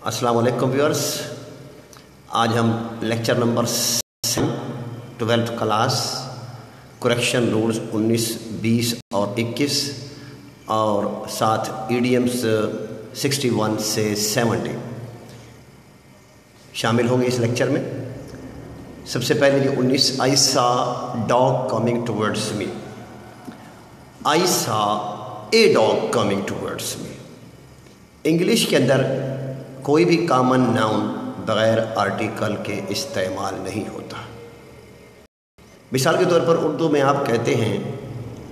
अस्सलाम वालेकुम व्यूअर्स। आज हम lecture number 12th class correction rules 19, 20 और 21 और साथ ईडियम्स 61 से 70 शामिल होंगे इस लेक्चर में। सबसे पहले जो 19, आई सा डॉग कमिंग टूवर्ड्स मी। आई सा a dog coming towards me. English के अंदर कोई भी कॉमन नाउन बग़ैर आर्टिकल के इस्तेमाल नहीं होता। मिसाल के तौर पर उर्दू में आप कहते हैं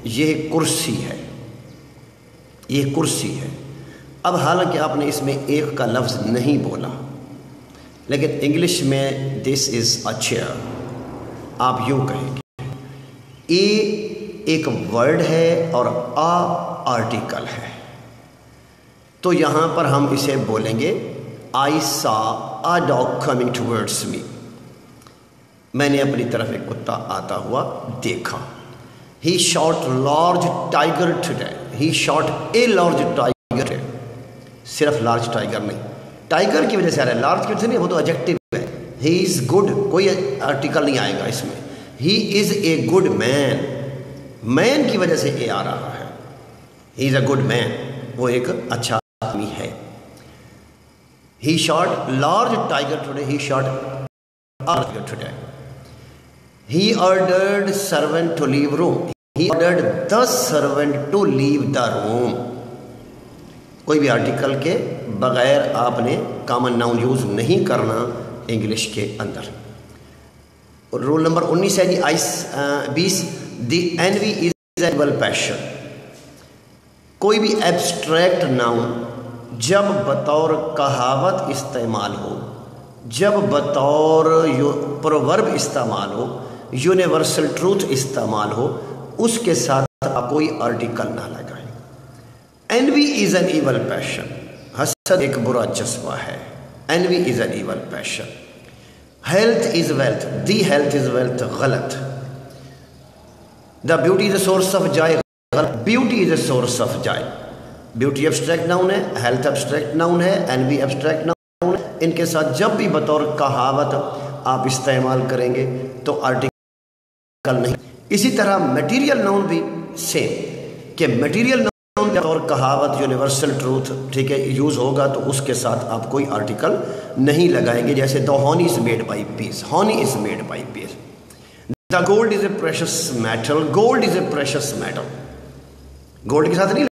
ये कुर्सी है, ये कुर्सी है। अब हालांकि आपने इसमें एक का लफ्ज़ नहीं बोला, लेकिन इंग्लिश में दिस इज़ अ चेयर आप यूँ कहेंगे। ए एक वर्ड है और आ आर्टिकल है, तो यहाँ पर हम इसे बोलेंगे I saw a dog coming towards me. मैंने अपनी तरफ एक कुत्ता आता हुआ देखा। He shot large tiger today. He shot a large tiger today. सिर्फ लार्ज टाइगर नहीं, टाइगर की वजह से आ रहा है, लार्ज की वजह से नहीं, वो तो एडजेक्टिव है। ही इज़ गुड, कोई आर्टिकल नहीं आएगा इसमें। He is a good man, man की वजह से ए आ रहा है। He is a good man, वो एक अच्छा आदमी है। He shot large tiger today. He shot a tiger today. He ordered servant to leave room. He ordered the servant to leave the room. कोई भी आर्टिकल के बगैर आपने कॉमन नाउन यूज़ नहीं करना इंग्लिश के अंदर। और रूल नंबर 19 है जी 20, द एनवी इज एवल पैशन। कोई भी एब्स्ट्रैक्ट नाउन जब बतौर कहावत इस्तेमाल हो, जब बतौर प्रोवर्ब इस्तेमाल हो, यूनिवर्सल ट्रूथ इस्तेमाल हो, उसके साथ आप कोई आर्टिकल ना लगाएं। Envy is an evil passion. हसद एक बुरा जज्बा है। Envy is an evil passion. Health is wealth. The health is wealth गलत। The beauty is a source of joy. Beauty is a source of joy. Beauty abstract noun है, health abstract noun है, envy abstract noun है। इनके साथ जब भी बतौर कहावत आप इस्तेमाल करेंगे तो आर्टिकल नहीं। इसी तरह मटेरियल नाउन भी सेम, कि मटेरियल नाउन बतौर कहावत यूनिवर्सल ट्रूथ ठीक है यूज़ होगा तो उसके साथ आप कोई आर्टिकल नहीं लगाएंगे। जैसे the honey is made by bees. Honey is made by bees. The gold is a precious metal. Gold is a precious metal. Gold के साथ नहीं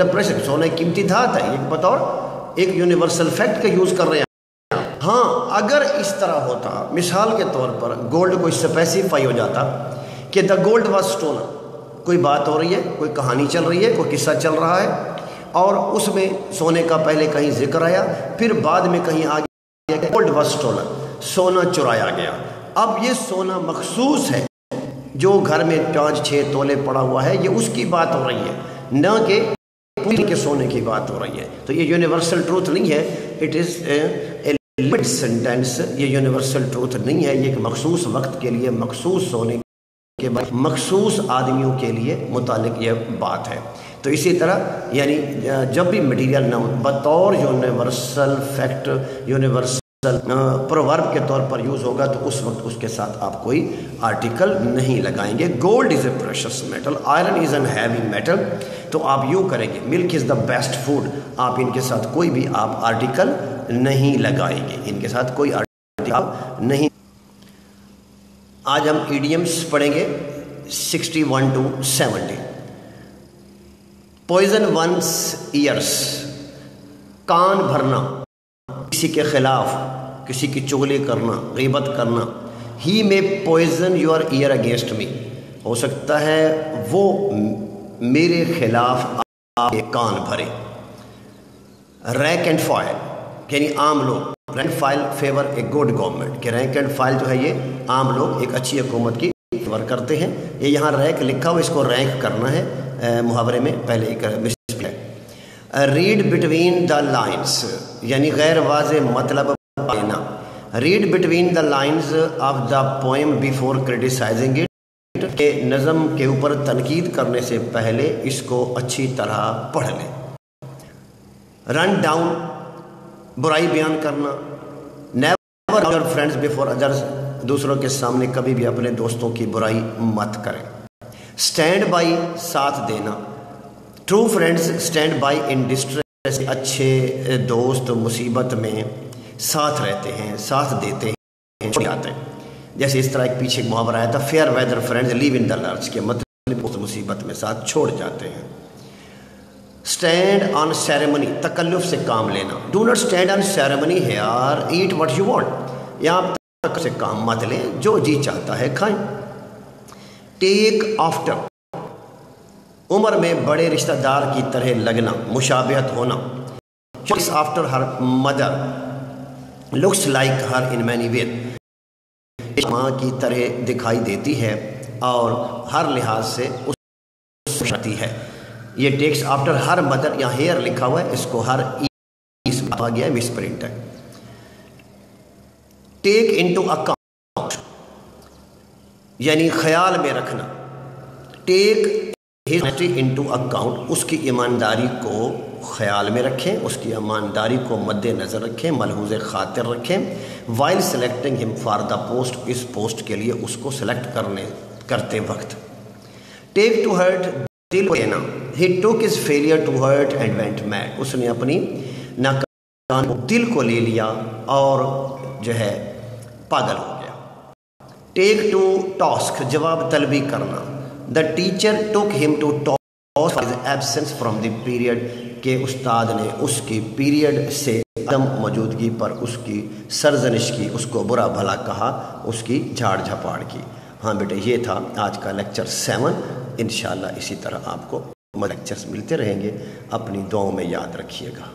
प्रेशर, सोना कीमती धात है, एक बतौर एक यूनिवर्सल फैक्ट का यूज़ कर रहे हैं। हाँ, अगर इस तरह होता, मिसाल के तौर पर गोल्ड को स्पेसिफाई हो जाता कि द गोल्ड वाज स्टोलन। कोई बात हो रही है, कोई कहानी चल रही है, कोई किस्सा चल रहा है और उसमें सोने का पहले कहीं जिक्र आया, फिर बाद में कहीं आ गया गोल्ड वाज स्टोलन, सोना चुराया गया। अब ये सोना मखसूस है जो घर में 5-6 तोले पड़ा हुआ है, ये उसकी बात हो रही है, न कि पूरी के सोने की बात हो रही है। तो ये यूनिवर्सल ट्रूथ नहीं है। It is a limited sentence. ये यूनिवर्सल ट्रूथ नहीं है। ये एक मखसूस वक्त के लिए, मखसूस सोने के बाद, मखसूस आदमियों के लिए मुतालिक ये बात है। तो इसी तरह यानी जब भी मटीरियल नाउन बतौर यूनिवर्सल फैक्ट, यूनिवर्सल प्रोवर्ब के तौर पर यूज़ होगा तो उस वक्त उसके साथ आप कोई आर्टिकल नहीं लगाएंगे। Gold is a precious metal. Iron is an heavy metal. तो आप यूँ करेंगे milk is the best food. आप इनके साथ कोई भी आप आर्टिकल नहीं लगाएंगे, इनके साथ कोई आर्टिकल आप नहीं। आज हम ईडियम्स पढ़ेंगे 61 to 70। Poison one's ears. कान भरना, किसी के खिलाफ, किसी की चुगली करना, गीबत करना। He may poison your ear against me. हो सकता है वो मेरे खिलाफ आपके कान भरे। रैंक एंड फाइल यानी आम लोग। Rank file favour a good government, कि रैंक एंड फाइल जो है ये आम लोग एक अच्छी हुकूमत की फेवर करते हैं। ये यहाँ रैंक लिखा हुआ, इसको रैंक करना है मुहावरे में पहले एक। रीड बिटवीन द लाइन्स यानी गैर वाज़े मतलब पाना। Read between the lines of the poem before criticising it. के नज़म के ऊपर तनकीद करने से पहले इसको अच्छी तरह पढ़ लें। रन डाउन برائی بیان کرنا. نیور یور فرینڈز بیفور ادرس، دوسروں کے سامنے کبھی بھی اپنے دوستوں کی برائی مت کریں. اسٹینڈ بائی، ساتھ دینا. True friends stand by in distress, اچھے دوست مصیبت میں ساتھ رہتے ہیں، ساتھ دیتے ہیں، چھوڑ جاتے ہیں. جیسے اس طرح ایک پیچھے ایک محاورہ آیا تھا، فیئر ویدر فرینڈز لیو ان دا لرچ، کے مطلب اس مصیبت میں ساتھ چھوڑ جاتے ہیں. اسٹینڈ آن سیریمنی، تکلف سے کام لینا. Do not stand on ceremony here, eat what you want, یہاں تک سے کام مت لیں، جو جی چاہتا ہے کھائیں. ٹیک آفٹر، عمر میں بڑے رشتہ دار کی طرح لگنا، مشابہت ہونا. Takes after her mother, looks like her in many ways, ماں کی طرح دکھائی دیتی ہے اور ہر لحاظ سے اس شرطی ہے. یہ ٹیکس آفٹر ہر مدر، یہاں ہیئر لکھا ہوا ہے، اس کو ہر آ گیا ہے، مس پرنٹ ہے. ٹیک انٹو اکاؤنٹ یعنی خیال میں رکھنا. ٹیک انٹو اکاؤنٹ، اس کی ایمانداری کو خیال میں رکھیں، اس کی ایمانداری کو مد نظر رکھیں، ملحوظ خاطر رکھیں. While selecting him for the post, اس پوسٹ کے لیے اس کو سلیکٹ کرتے وقت. ٹیک ٹو ہرٹ، دل کو دینا. He took his failure to heart and went mad, اس نے اپنی ناکامی کو دل کو لے لیا اور جو ہے پاگل ہو گیا. ٹیک ٹو ٹاسک، جواب طلبی کرنا. دا teacher took him to task for his absence from the period, کہ استاد نے اس کی پیریڈ سے عدم موجودگی پر اس کی سرزنش کی، اس کو برا بھلا کہا، اس کی جھاڑ جھپاڑ کی. ہاں بیٹے، یہ تھا آج کا لیکچر 7. انشاءاللہ اسی طرح آپ کو لیکچرز ملتے رہیں گے. اپنی دعاؤں میں یاد رکھیے گا.